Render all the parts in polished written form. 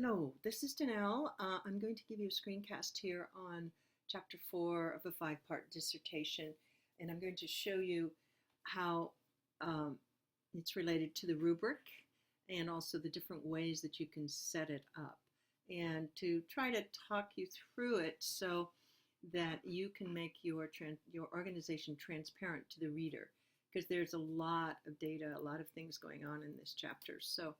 Hello, this is Danelle. I'm going to give you a screencast here on Chapter 4 of a 5-part dissertation, and I'm going to show you how it's related to the rubric and also the different ways that you can set it up, and to try to talk you through it so that you can make your organization transparent to the reader, because there's a lot of data, a lot of things going on in this chapter. So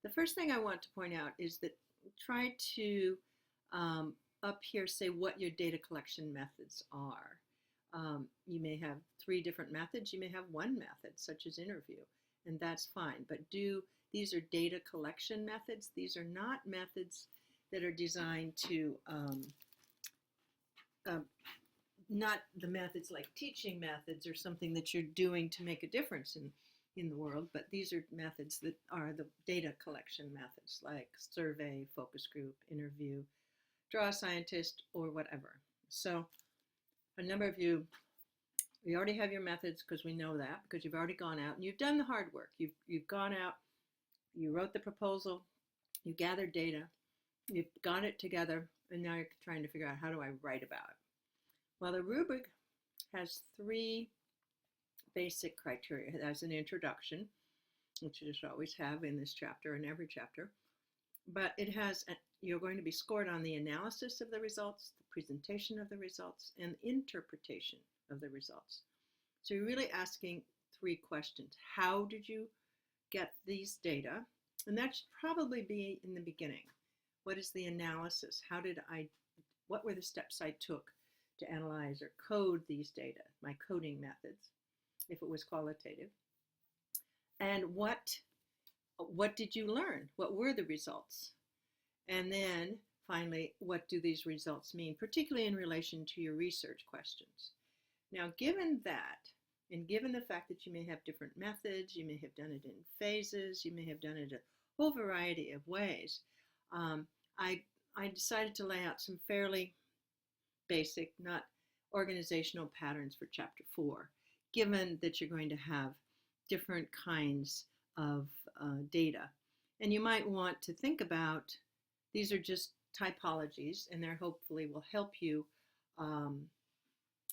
the first thing I want to point out is that try to up here say what your data collection methods are. You may have 3 different methods, you may have 1 method, such as interview, and that's fine. But these are data collection methods. These are not methods that are designed to, not the methods like teaching methods or something that you're doing to make a difference in the world, but these are methods that are the data collection methods like survey, focus group, interview, draw a scientist, or whatever. So a number of you already have your methods because we know that, because you've already gone out and you've done the hard work. You've gone out, you wrote the proposal, you gathered data, you've got it together, and now you're trying to figure out, how do I write about it? Well, the rubric has 3 basic criteria. It has an introduction, which you just always have in this chapter and every chapter, but it has, you're going to be scored on the analysis of the results, the presentation of the results, and interpretation of the results. So you're really asking 3 questions. How did you get these data? And that should probably be in the beginning. What is the analysis? What were the steps I took to analyze or code these data, my coding methods, if it was qualitative? And what did you learn? What were the results? And then finally, what do these results mean, particularly in relation to your research questions? Now, given that, and given the fact that you may have different methods, you may have done it in phases, you may have done it a whole variety of ways, I decided to lay out some fairly basic, not organizational patterns for Chapter 4, given that you're going to have different kinds of data. And you might want to think about, these are just typologies, and they hopefully will help you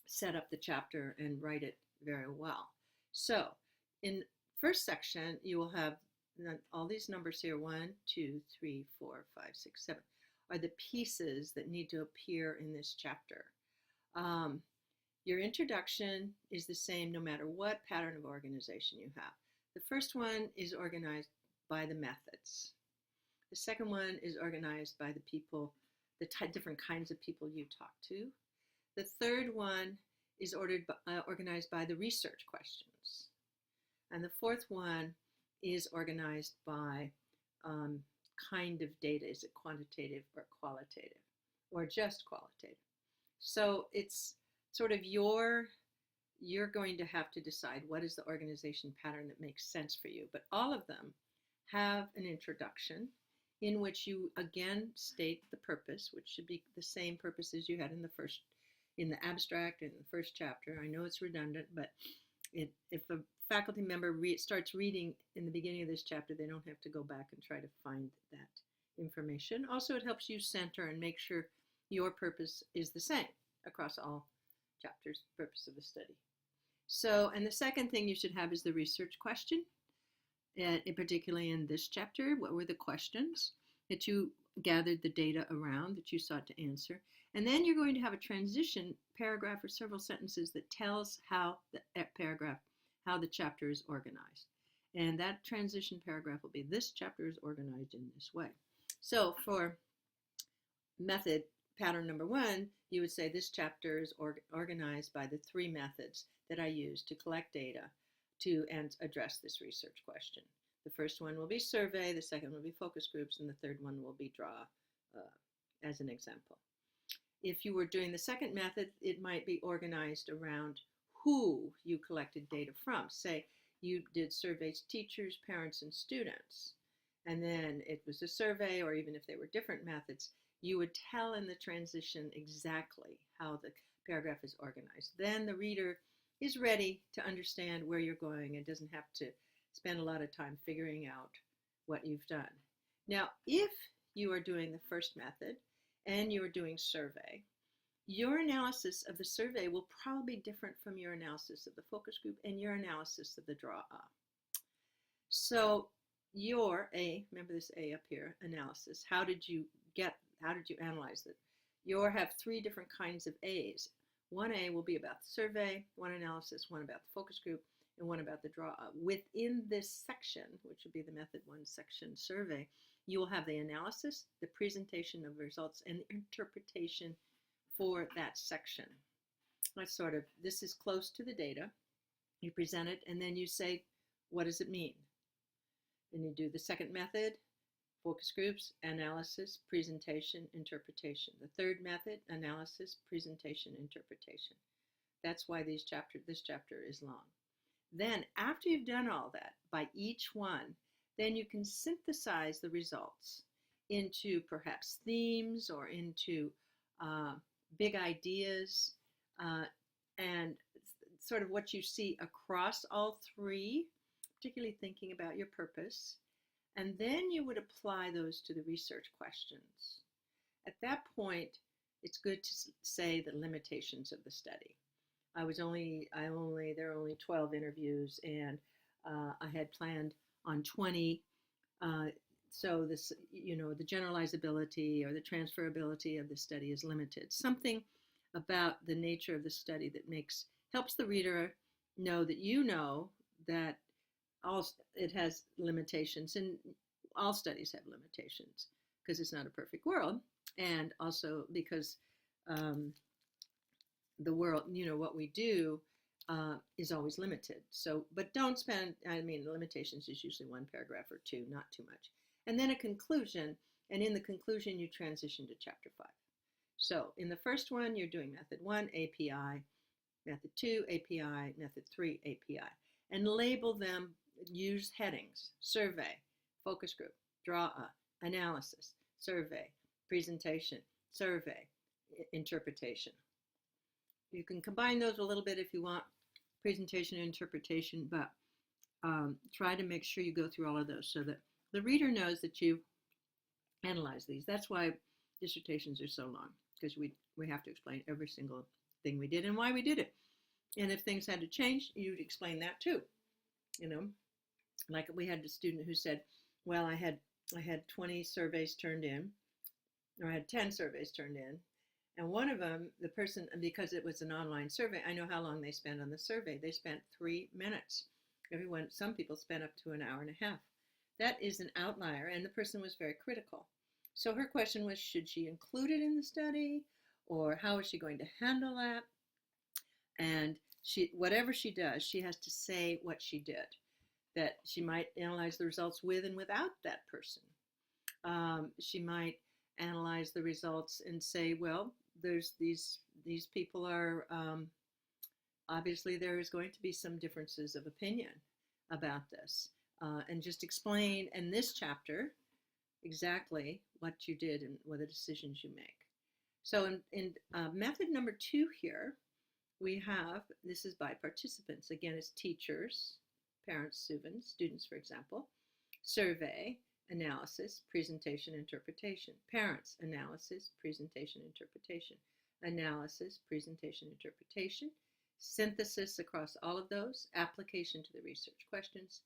set up the chapter and write it very well. So in first section, you will have all these numbers here, 1, 2, 3, 4, 5, 6, 7, are the pieces that need to appear in this chapter. Your introduction is the same no matter what pattern of organization you have. The first one is organized by the methods. The second one is organized by the people, the different kinds of people you talk to. The third one is organized by the research questions. And the fourth one is organized by kind of data. Is it quantitative or qualitative, or just qualitative? So it's sort of you're going to have to decide what is the organization pattern that makes sense for you. But all of them have an introduction in which you again state the purpose, which should be the same purpose as you had in the abstract in the first chapter. I know it's redundant, but if a faculty member starts reading in the beginning of this chapter, they don't have to go back and try to find that information. Also, it helps you center and make sure your purpose is the same across all chapters, purpose of the study. So, and the second thing you should have is the research question. And particularly in this chapter, what were the questions that you gathered the data around, that you sought to answer? And then you're going to have a transition paragraph or several sentences that tells how the chapter is organized. And that transition paragraph will be, this chapter is organized in this way. So for method pattern number 1, you would say this chapter is organized by the 3 methods that I use to collect data to address this research question. The first one will be survey, the second will be focus groups, and the third one will be draw, as an example. If you were doing the second method, it might be organized around who you collected data from. Say you did surveys to teachers, parents, and students, and then it was a survey, or even if they were different methods, you would tell in the transition exactly how the paragraph is organized. Then the reader is ready to understand where you're going and doesn't have to spend a lot of time figuring out what you've done. Now, if you are doing the first method and you are doing survey, your analysis of the survey will probably be different from your analysis of the focus group and your analysis of the draw-up. So your A, remember this A up here, analysis. How did you analyze it? You'll have three different kinds of A's. One A will be about the survey, one analysis, one about the focus group, and one about the draw-up. Within this section, which would be the method 1 section survey, you will have the analysis, the presentation of results, and the interpretation for that section. That's sort of, this is close to the data. You present it, and then you say, what does it mean? Then you do the second method, focus groups, analysis, presentation, interpretation. The third method, analysis, presentation, interpretation. That's why this chapter is long. Then after you've done all that by each one, then you can synthesize the results into perhaps themes or into big ideas and sort of what you see across all three, particularly thinking about your purpose. And then you would apply those to the research questions. At that point, it's good to say the limitations of the study. There were only 12 interviews, and I had planned on 20. So this, the generalizability or the transferability of the study is limited. Something about the nature of the study that helps the reader know that it has limitations, and all studies have limitations because it's not a perfect world, and also because the world, what we do is always limited. So, but don't spend, the limitations is usually one paragraph or two, not too much. And then a conclusion, and in the conclusion you transition to chapter 5. So in the first one, you're doing method 1, API, method 2, API, method 3, API, and label them, use headings: survey, focus group, draw-up, analysis, survey, presentation, survey, interpretation. You can combine those a little bit if you want, presentation and interpretation, but try to make sure you go through all of those so that the reader knows that you've analyzed these. That's why dissertations are so long, because we have to explain every single thing we did and why we did it. And if things had to change, you'd explain that too. Like we had a student who said, well, I had 20 surveys turned in, or I had 10 surveys turned in. And one of them, the person, because it was an online survey, I know how long they spent on the survey. They spent 3 minutes. Some people spent up to an hour and a half. That is an outlier, and the person was very critical. So her question was, should she include it in the study, or how is she going to handle that? And whatever she does, she has to say what she did, that she might analyze the results with and without that person. She might analyze the results and say, well, there's these people are, obviously there is going to be some differences of opinion about this, and just explain in this chapter exactly what you did and what the decisions you make. So in method number 2 here, we have, this is by participants. Again, it's teachers, parents, students, for example, survey, analysis, presentation, interpretation, parents, analysis, presentation, interpretation, analysis, presentation, interpretation, synthesis across all of those, application to the research questions,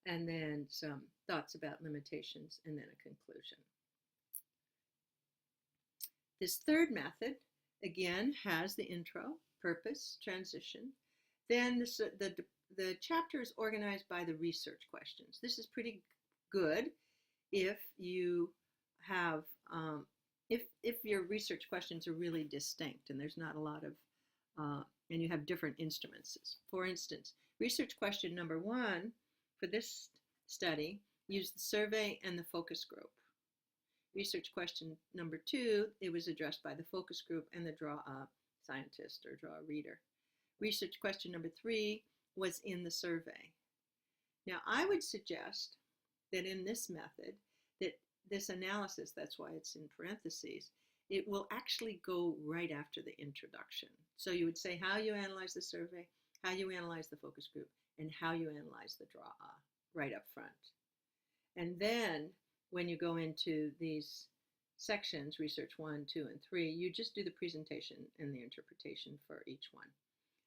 and then some thoughts about limitations, and then a conclusion. This third method, again, has the intro, purpose, transition. Then the chapter is organized by the research questions. This is pretty good if you have, if your research questions are really distinct and there's not a lot of, and you have different instruments. For instance, research question number 1 for this study used the survey and the focus group. Research question number 2, it was addressed by the focus group and the draw-up scientist or draw reader. Research question number 3 was in the survey. Now, I would suggest that in this method, that this analysis, that's why it's in parentheses, it will actually go right after the introduction. So you would say how you analyze the survey, how you analyze the focus group, and how you analyze the draw right up front. And then when you go into these sections, research 1, 2, and 3, you just do the presentation and the interpretation for each one.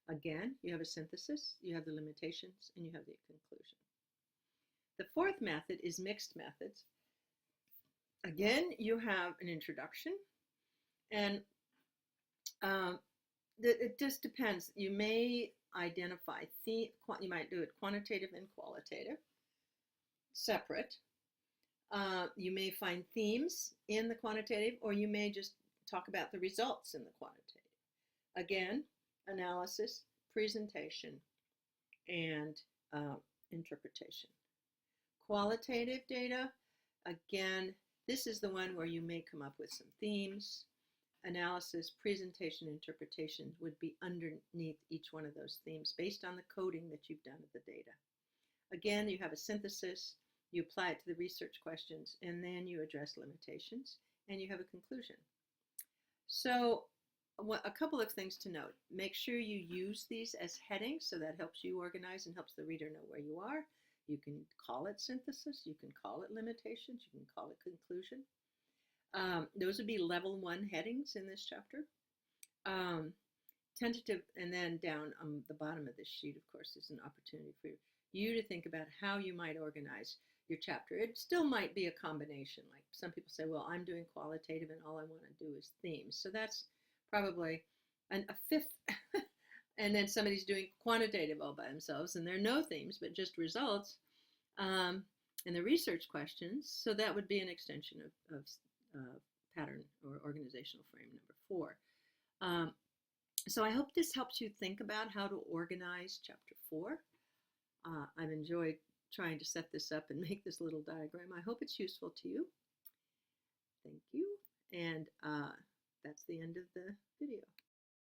Again, you have a synthesis, you have the limitations, and you have the conclusion. The fourth method is mixed methods. Again, you have an introduction, and it just depends. You may identify you might do it quantitative and qualitative, separate. You may find themes in the quantitative, or you may just talk about the results in the quantitative. Again, analysis, presentation, and interpretation. Qualitative data, again, this is the one where you may come up with some themes. Analysis, presentation, interpretation would be underneath each one of those themes based on the coding that you've done of the data. Again, you have a synthesis, you apply it to the research questions, and then you address limitations, and you have a conclusion. So a couple of things to note. Make sure you use these as headings, so that helps you organize and helps the reader know where you are. You can call it synthesis, you can call it limitations, you can call it conclusion. Those would be level 1 headings in this chapter. Tentative, and then down on the bottom of this sheet, of course, is an opportunity for you to think about how you might organize your chapter. It still might be a combination. Like some people say, well, I'm doing qualitative and all I want to do is themes. So that's probably a fifth. And then somebody's doing quantitative all by themselves, and there are no themes, but just results and the research questions. So that would be an extension of pattern or organizational frame number 4. So I hope this helps you think about how to organize chapter 4. I've enjoyed trying to set this up and make this little diagram. I hope it's useful to you. Thank you. And that's the end of the video.